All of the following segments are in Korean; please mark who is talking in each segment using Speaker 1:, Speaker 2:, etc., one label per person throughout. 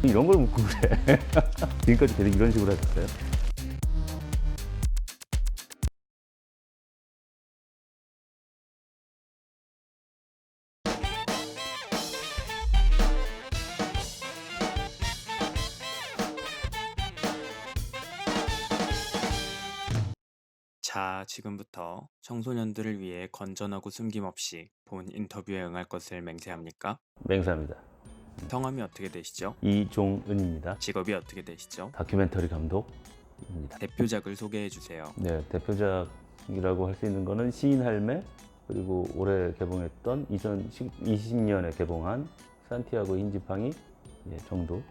Speaker 1: 이런 걸 묻고 그래. 지금까지 계속 이런 식으로 하셨어요?
Speaker 2: 자, 지금부터 청소년들을 위해 건전하고 숨김없이 본 인터뷰에 응할 것을 맹세합니까?
Speaker 1: 맹세합니다.
Speaker 2: 성함이 어떻게 되시죠?
Speaker 1: 이종은입니다.
Speaker 2: 직업이 어떻게 되시죠?
Speaker 1: 다큐멘터리 감독입니다.
Speaker 2: 대표작을 소개해 주세요.
Speaker 1: 네, 대표작이라고 할 수 있는 거는 시인 할매, 그리고 올해 개봉했던 2020년에 개봉한 산티아고 흰 지팡이 정도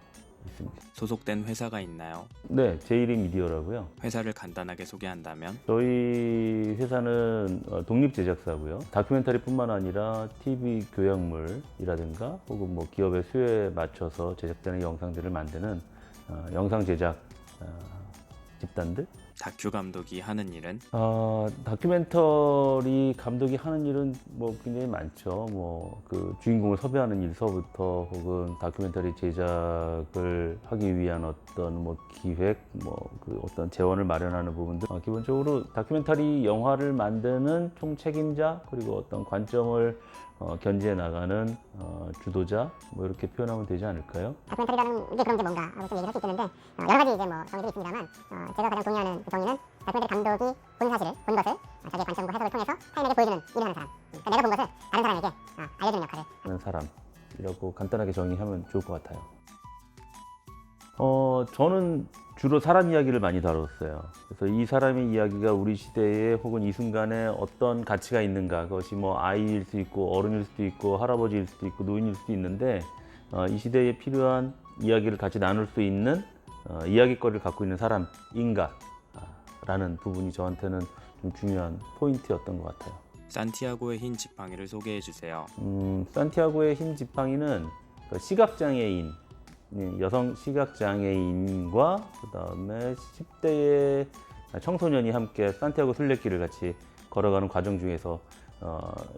Speaker 1: 있습니다.
Speaker 2: 소속된 회사가 있나요?
Speaker 1: 네, 제이리 미디어라고요.
Speaker 2: 회사를 간단하게 소개한다면
Speaker 1: 저희 회사는 독립 제작사고요. 다큐멘터리뿐만 아니라 TV 교양물이라든가 혹은 뭐 기업의 수요에 맞춰서 제작되는 영상들을 만드는 영상 제작 집단들.
Speaker 2: 다큐 감독이 하는 일은
Speaker 1: 다큐멘터리 감독이 하는 일은 뭐 굉장히 많죠. 뭐 그 주인공을 섭외하는 일서부터 혹은 다큐멘터리 제작을 하기 위한 어떤 뭐 기획, 뭐 그 어떤 재원을 마련하는 부분들. 기본적으로 다큐멘터리 영화를 만드는 총책임자, 그리고 어떤 관점을 견지해 나가는 주도자, 뭐 이렇게 표현하면 되지 않을까요?
Speaker 3: 다큐멘터리라는 게 그런 게 뭔가 하고 좀 얘기를 할 수 있겠는데 여러 가지 이제 뭐 정의들이 있습니다만 제가 가장 동의하는 그 정의는 다큐멘터리 감독이 본 사실을, 본 것을 자기의 관점과 해석을 통해서 타인에게 보여주는 일을 하는 사람. 그러니까 내가 본 것을 다른 사람에게 알려주는 역할을
Speaker 1: 하는 사람이라고 간단하게 정의하면 좋을 것 같아요. 저는 주로 사람 이야기를 많이 다뤘어요. 그래서 이 사람의 이야기가 우리 시대에 혹은 이 순간에 어떤 가치가 있는가, 그것이 뭐 아이일 수 있고 어른일 수도 있고 할아버지일 수도 있고 노인일 수도 있는데 이 시대에 필요한 이야기를 같이 나눌 수 있는 이야기거리를 갖고 있는 사람인가 라는 부분이 저한테는 좀 중요한 포인트였던 것 같아요.
Speaker 2: 산티아고의 흰 지팡이를 소개해 주세요.
Speaker 1: 산티아고의 흰 지팡이는 시각장애인, 여성 시각장애인과 그다음에 10대의 청소년이 함께 산티아고 순례길을 같이 걸어가는 과정 중에서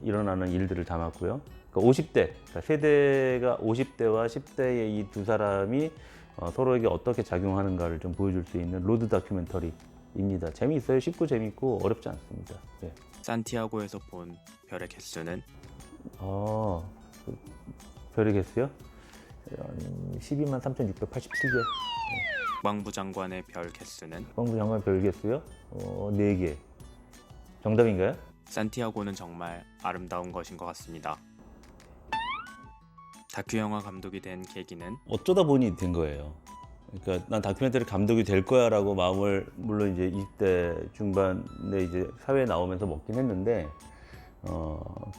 Speaker 1: 일어나는 일들을 담았고요. 그러니까 50대, 그러니까 세대가 50대와 10대의 이 두 사람이 서로에게 어떻게 작용하는가를 좀 보여줄 수 있는 로드 다큐멘터리입니다. 재미있어요. 쉽고 재미있고 어렵지 않습니다. 예.
Speaker 2: 산티아고에서 본 별의 개수는
Speaker 1: 그 별의 개수요? 12만 3,687개.
Speaker 2: 국방부 장관의 별 개수는
Speaker 1: 국방부 장관 별 개수요? 4개. 정답인가요?
Speaker 2: 산티아고는 정말 아름다운 것인 것 같습니다. 다큐 영화 감독이 된 계기는
Speaker 1: 어쩌다 보니 된 거예요. 그러니까 난 다큐멘터리 감독이 될 거야라고 마음을 물론 이제 20대 중반에 이제 사회에 나오면서 먹긴 했는데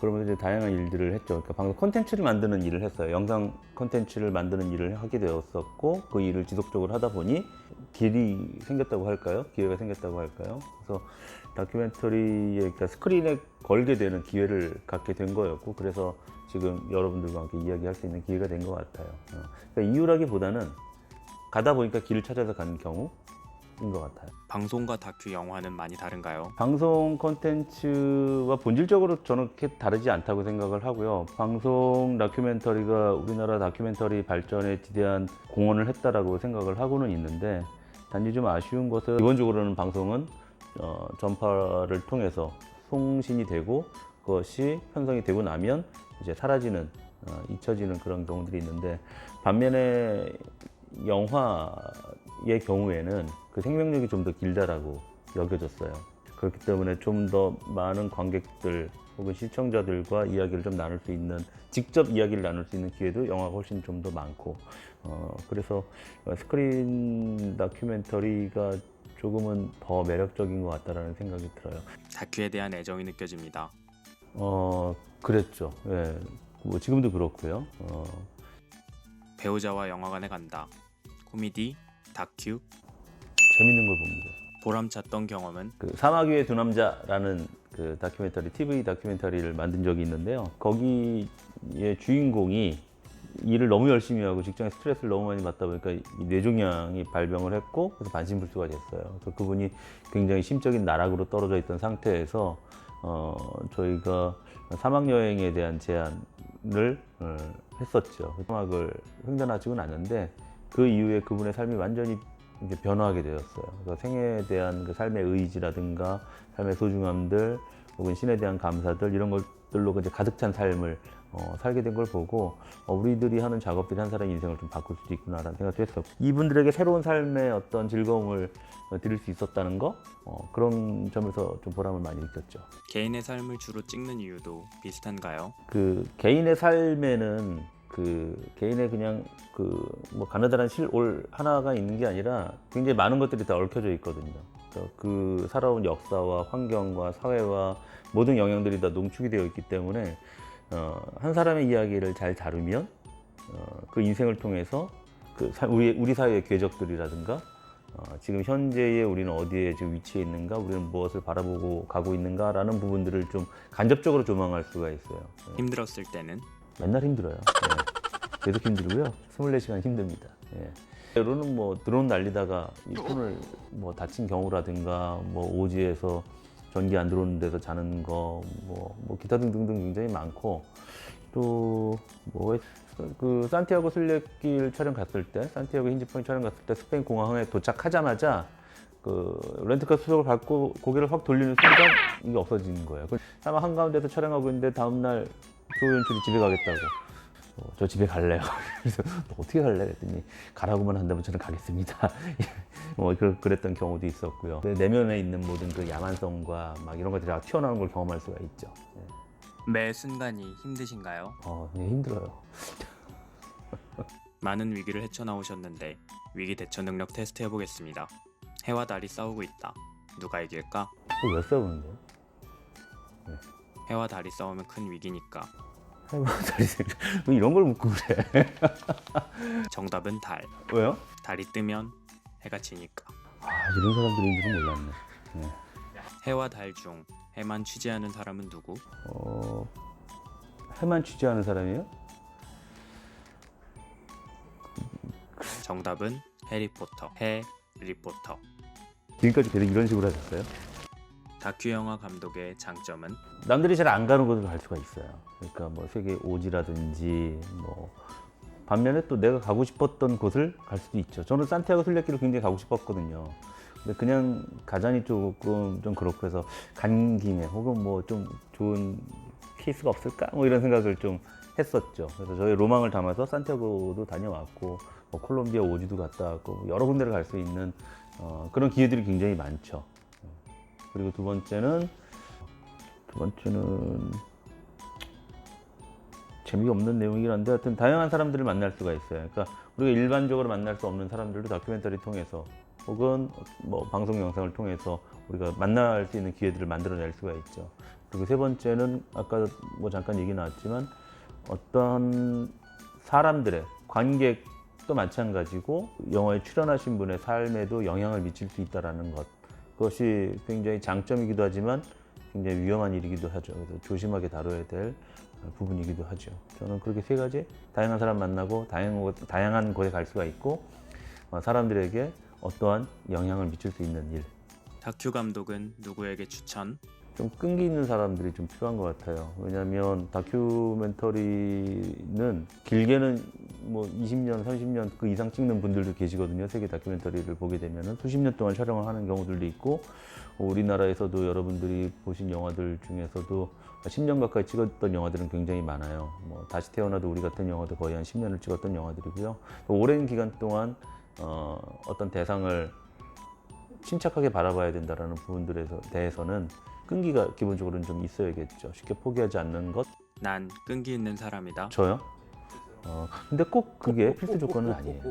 Speaker 1: 그러면서 이제 다양한 일들을 했죠. 그러니까 방송 콘텐츠를 만드는 일을 했어요. 영상 콘텐츠를 만드는 일을 하게 되었었고 그 일을 지속적으로 하다 보니 길이 생겼다고 할까요? 기회가 생겼다고 할까요? 그래서 다큐멘터리에 그러니까 스크린에 걸게 되는 기회를 갖게 된 거였고 그래서 지금 여러분들과 함께 이야기할 수 있는 기회가 된 것 같아요. 그러니까 이유라기보다는 가다 보니까 길을 찾아서 가는 경우인 것 같아요.
Speaker 2: 방송과 다큐 영화는 많이 다른가요?
Speaker 1: 방송 콘텐츠와 본질적으로 저는 그렇게 다르지 않다고 생각을 하고요. 방송 다큐멘터리가 우리나라 다큐멘터리 발전에 지대한 공헌을 했다라고 생각을 하고는 있는데 단지 좀 아쉬운 것은 기본적으로는 방송은 전파를 통해서 송신이 되고 그것이 편성이 되고 나면 이제 사라지는 잊혀지는 그런 경우들이 있는데 반면에 영화의 경우에는 그 생명력이 좀 더 길다라고 여겨졌어요. 그렇기 때문에 좀 더 많은 관객들 혹은 시청자들과 이야기를 좀 나눌 수 있는 직접 이야기를 나눌 수 있는 기회도 영화가 훨씬 좀 더 많고 그래서 스크린 다큐멘터리가 조금은 더 매력적인 것 같다라는 생각이 들어요.
Speaker 2: 다큐에 대한 애정이 느껴집니다.
Speaker 1: 그랬죠. 예. 뭐 지금도 그렇고요.
Speaker 2: 배우자와 영화관에 간다. 코미디, 다큐,
Speaker 1: 재밌는 걸 봅니다.
Speaker 2: 보람찼던 경험은
Speaker 1: 그 사막 위의 두 남자라는 그 다큐멘터리, TV 다큐멘터리를 만든 적이 있는데요. 거기의 주인공이 일을 너무 열심히 하고 직장에 스트레스를 너무 많이 받다 보니까 이 뇌종양이 발병을 했고 그래서 반신불수가 됐어요. 그래서 그분이 굉장히 심적인 나락으로 떨어져 있던 상태에서 저희가 사막 여행에 대한 제안을 했었죠. 사막을 횡단하지는 않는데 그 이후에 그분의 삶이 완전히 이제 변화하게 되었어요. 그래서 생애에 대한 그 삶의 의지라든가 삶의 소중함들 혹은 신에 대한 감사들 이런 것들로 이제 가득 찬 삶을 살게 된 걸 보고 우리들이 하는 작업들이 한 사람의 인생을 좀 바꿀 수도 있구나라는 생각도 했었고 이분들에게 새로운 삶의 어떤 즐거움을 드릴 수 있었다는 거 그런 점에서 좀 보람을 많이 느꼈죠.
Speaker 2: 개인의 삶을 주로 찍는 이유도 비슷한가요?
Speaker 1: 그 개인의 삶에는 그 개인의 그냥 그 뭐 가느다란 실올 하나가 있는 게 아니라 굉장히 많은 것들이 다 얽혀져 있거든요. 그러니까 그 살아온 역사와 환경과 사회와 모든 영향들이 다 농축이 되어 있기 때문에 한 사람의 이야기를 잘 다루면 그 인생을 통해서 우리 사회의 궤적들이라든가 지금 현재의 우리는 어디에 지금 위치해 있는가, 우리는 무엇을 바라보고 가고 있는가라는 부분들을 좀 간접적으로 조망할 수가 있어요.
Speaker 2: 힘들었을 때는
Speaker 1: 맨날 힘들어요. 계속 힘들고요. 24시간 힘듭니다. 때로는 뭐 드론 날리다가 이 손을 뭐 다친 경우라든가 뭐 오지에서 전기 안 들어오는 데서 자는 거 뭐 기타 등등등 굉장히 많고 또 뭐 그 산티아고 순례길 촬영 갔을 때 산티아고 힌지포인트 촬영 갔을 때 스페인 공항에 도착하자마자 그 렌트카 수속을 받고 고개를 확 돌리는 순간 이게 없어지는 거예요. 아마 한가운데서 촬영하고 있는데 다음날 조연출이 집에 가겠다고 저 집에 갈래요. 그래서 너 어떻게 갈래? 그랬더니 가라고만 한다면 저는 가겠습니다. 뭐 그랬던 경우도 있었고요. 내면에 있는 모든 그 야만성과 막 이런 것들이 다 튀어나오는 걸 경험할 수가 있죠.
Speaker 2: 매 순간이 힘드신가요?
Speaker 1: 네, 힘들어요.
Speaker 2: 많은 위기를 헤쳐나오셨는데 위기 대처 능력 테스트 해보겠습니다. 해와 달이 싸우고 있다. 누가 이길까?
Speaker 1: 왜 싸우는데?
Speaker 2: 해와 달이 싸우면 큰 위기니까.
Speaker 1: 왜 이런 걸 묻고 그래?
Speaker 2: 정답은 달.
Speaker 1: 왜요?
Speaker 2: 달이 뜨면 해가 지니까.
Speaker 1: 이런 사람들인 줄은 몰랐네.
Speaker 2: 해와 달 중 해만 취재하는 사람은 누구?
Speaker 1: 해만 취재하는 사람이에요?
Speaker 2: 정답은 해리포터. 해 리포터.
Speaker 1: 지금까지 계속 이런 식으로 하셨어요?
Speaker 2: 다큐 영화 감독의 장점은
Speaker 1: 남들이 잘 안 가는 곳을 갈 수가 있어요. 그러니까 뭐 세계 오지라든지 뭐 반면에 또 내가 가고 싶었던 곳을 갈 수도 있죠. 저는 산티아고 순례길을 굉장히 가고 싶었거든요. 근데 그냥 가자니 조금 좀 그렇고 해서 간 김에 혹은 뭐 좀 좋은 케이스가 없을까? 뭐 이런 생각을 좀 했었죠. 그래서 저희 로망을 담아서 산티아고도 다녀왔고 뭐 콜롬비아 오지도 갔다 왔고 여러 군데를 갈 수 있는 그런 기회들이 굉장히 많죠. 그리고 두 번째는 재미가 없는 내용이긴 한데 하여튼 다양한 사람들을 만날 수가 있어요. 그러니까 우리가 일반적으로 만날 수 없는 사람들도 다큐멘터리 통해서 혹은 뭐 방송 영상을 통해서 우리가 만날 수 있는 기회들을 만들어낼 수가 있죠. 그리고 세 번째는 아까 뭐 잠깐 얘기 나왔지만 어떤 사람들의 관객도 마찬가지고 영화에 출연하신 분의 삶에도 영향을 미칠 수 있다는 것. 그것이 굉장히 장점이기도 하지만 굉장히 위험한 일이기도 하죠. 그래서 조심하게 다뤄야 될 부분이기도 하죠. 저는 그렇게 세 가지 다양한 사람 만나고 다양한 곳에 갈 수가 있고 사람들에게 어떠한 영향을 미칠 수 있는 일.
Speaker 2: 다큐 감독은 누구에게 추천?
Speaker 1: 좀 끈기 있는 사람들이 좀 필요한 것 같아요. 왜냐하면 다큐멘터리는 길게는 뭐 20년, 30년 그 이상 찍는 분들도 계시거든요. 세계 다큐멘터리를 보게 되면은 수십 년 동안 촬영을 하는 경우들도 있고 우리나라에서도 여러분들이 보신 영화들 중에서도 10년 가까이 찍었던 영화들은 굉장히 많아요. 뭐 다시 태어나도 우리 같은 영화도 거의 한 10년을 찍었던 영화들이고요. 또 오랜 기간 동안 어떤 대상을 침착하게 바라봐야 된다는 부분들에 대해서는 끈기가 기본적으로는 좀 있어야겠죠. 쉽게 포기하지 않는 것.
Speaker 2: 난 끈기 있는 사람이다.
Speaker 1: 저요? 근데 꼭 그게 필수 조건은 아니에요.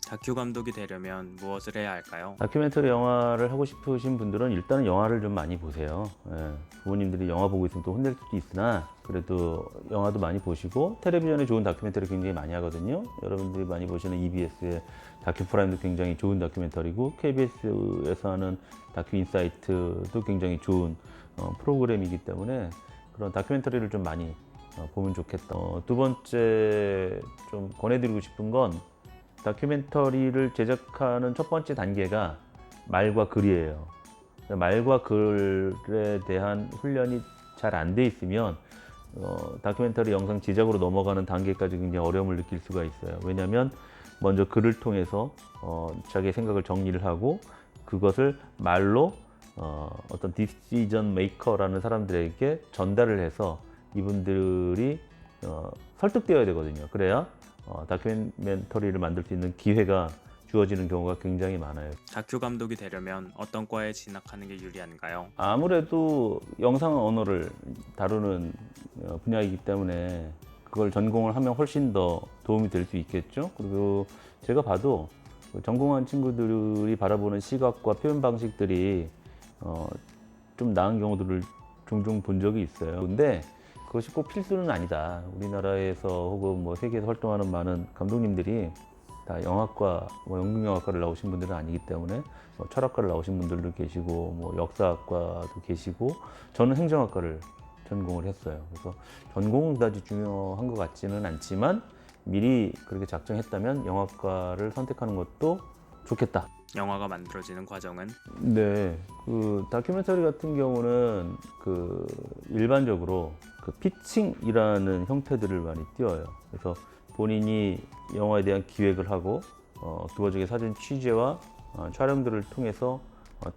Speaker 2: 다큐 감독이 되려면 무엇을 해야 할까요?
Speaker 1: 다큐멘터리 영화를 하고 싶으신 분들은 일단은 영화를 좀 많이 보세요. 부모님들이 영화 보고 있으면 또 혼낼 수도 있으나 그래도 영화도 많이 보시고 텔레비전에 좋은 다큐멘터리 굉장히 많이 하거든요. 여러분들이 많이 보시는 EBS의 다큐 프라임도 굉장히 좋은 다큐멘터리고 KBS에서 하는 다큐 인사이트도 굉장히 좋은 프로그램이기 때문에 그런 다큐멘터리를 좀 많이 보면 좋겠다. 두 번째 좀 권해드리고 싶은 건 다큐멘터리를 제작하는 첫 번째 단계가 말과 글이에요. 말과 글에 대한 훈련이 잘 안 돼 있으면 다큐멘터리 영상 제작으로 넘어가는 단계까지 굉장히 어려움을 느낄 수가 있어요. 왜냐하면 먼저 글을 통해서 자기의 생각을 정리를 하고 그것을 말로 어떤 디시전 메이커라는 사람들에게 전달을 해서 이분들이 설득되어야 되거든요. 그래야 다큐멘터리를 만들 수 있는 기회가 주어지는 경우가 굉장히 많아요.
Speaker 2: 다큐 감독이 되려면 어떤 과에 진학하는 게 유리한가요?
Speaker 1: 아무래도 영상 언어를 다루는 분야이기 때문에 그걸 전공을 하면 훨씬 더 도움이 될 수 있겠죠. 그리고 제가 봐도 전공한 친구들이 바라보는 시각과 표현 방식들이 좀 나은 경우들을 종종 본 적이 있어요. 근데 그것이 꼭 필수는 아니다. 우리나라에서 혹은 뭐 세계에서 활동하는 많은 감독님들이 다 영화과, 연극영화과를 나오신 분들은 아니기 때문에 철학과를 나오신 분들도 계시고 뭐 역사학과도 계시고 저는 행정학과를 전공을 했어요. 그래서 전공은 그다지 중요한 것 같지는 않지만 미리 그렇게 작정했다면 영화과를 선택하는 것도 좋겠다.
Speaker 2: 영화가 만들어지는 과정은
Speaker 1: 네, 그 다큐멘터리 같은 경우는 그 일반적으로 그 피칭이라는 형태들을 많이 띄워요. 그래서 본인이 영화에 대한 기획을 하고 기본적인 사진 취재와 촬영들을 통해서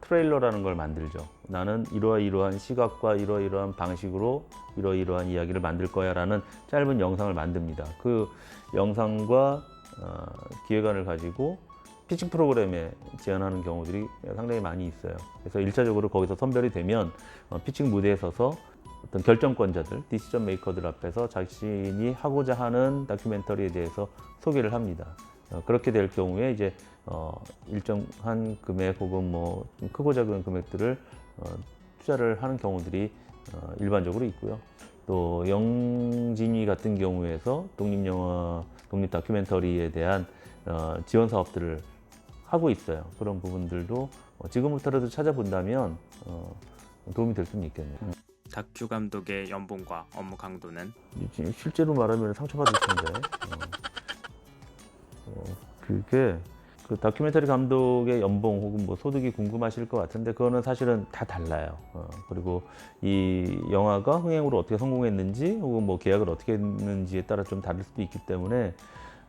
Speaker 1: 트레일러라는 걸 만들죠. 나는 이러이러한 시각과 이러이러한 방식으로 이러이러한 이야기를 만들 거야 라는 짧은 영상을 만듭니다. 그 영상과 기획안을 가지고 피칭 프로그램에 제안하는 경우들이 상당히 많이 있어요. 그래서 1차적으로 거기서 선별이 되면 피칭 무대에 서서 어떤 결정권자들, 디시전 메이커들 앞에서 자신이 하고자 하는 다큐멘터리에 대해서 소개를 합니다. 그렇게 될 경우에 이제 일정한 금액 혹은 뭐 크고 작은 금액들을 투자를 하는 경우들이 일반적으로 있고요. 또 영진이 같은 경우에서 독립영화, 독립 다큐멘터리에 대한 지원 사업들을 하고 있어요. 그런 부분들도 지금부터라도 찾아본다면 도움이 될 수는 있겠네요.
Speaker 2: 다큐 감독의 연봉과 업무 강도는
Speaker 1: 실제로 말하면 상처받을 텐데 그게 그 다큐멘터리 감독의 연봉 혹은 뭐 소득이 궁금하실 것 같은데 그거는 사실은 다 달라요. 그리고 이 영화가 흥행으로 어떻게 성공했는지 혹은 뭐 계약을 어떻게 했는지에 따라 좀 다를 수도 있기 때문에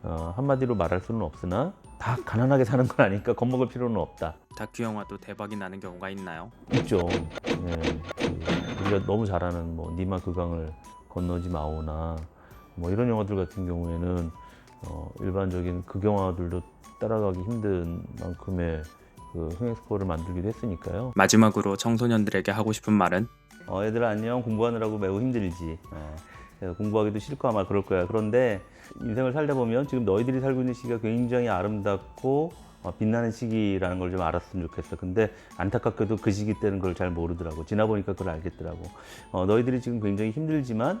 Speaker 1: 한마디로 말할 수는 없으나 다 가난하게 사는 건 아니니까 겁먹을 필요는 없다.
Speaker 2: 다큐 영화도 대박이 나는 경우가 있나요?
Speaker 1: 있죠. 네. 우리가 너무 잘하는 뭐 니마 그강을 건너지 마오나 뭐 이런 영화들 같은 경우에는 일반적인 극영화들도 따라가기 힘든 만큼의 그 흥행 스코어를 만들기도 했으니까요.
Speaker 2: 마지막으로 청소년들에게 하고 싶은 말은?
Speaker 1: 얘들아 안녕. 공부하느라고 매우 힘들지. 그래서 공부하기도 싫고 아마 그럴 거야. 그런데 인생을 살다 보면 지금 너희들이 살고 있는 시기가 굉장히 아름답고 빛나는 시기라는 걸 좀 알았으면 좋겠어. 근데 안타깝게도 그 시기 때는 그걸 잘 모르더라고. 지나보니까 그걸 알겠더라고. 너희들이 지금 굉장히 힘들지만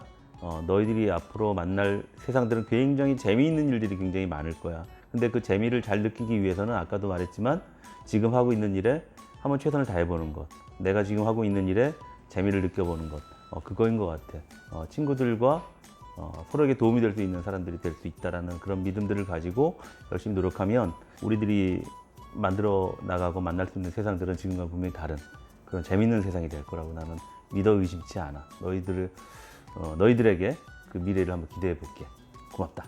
Speaker 1: 너희들이 앞으로 만날 세상들은 굉장히 재미있는 일들이 굉장히 많을 거야. 근데 그 재미를 잘 느끼기 위해서는 아까도 말했지만 지금 하고 있는 일에 한번 최선을 다해보는 것. 내가 지금 하고 있는 일에 재미를 느껴보는 것. 그거인 것 같아. 친구들과 서로에게 도움이 될 수 있는 사람들이 될 수 있다는 그런 믿음들을 가지고 열심히 노력하면 우리들이 만들어 나가고 만날 수 있는 세상들은 지금과 분명히 다른 그런 재미있는 세상이 될 거라고 나는 믿어 의심치 않아. 너희들에게 그 미래를 한번 기대해 볼게. 고맙다.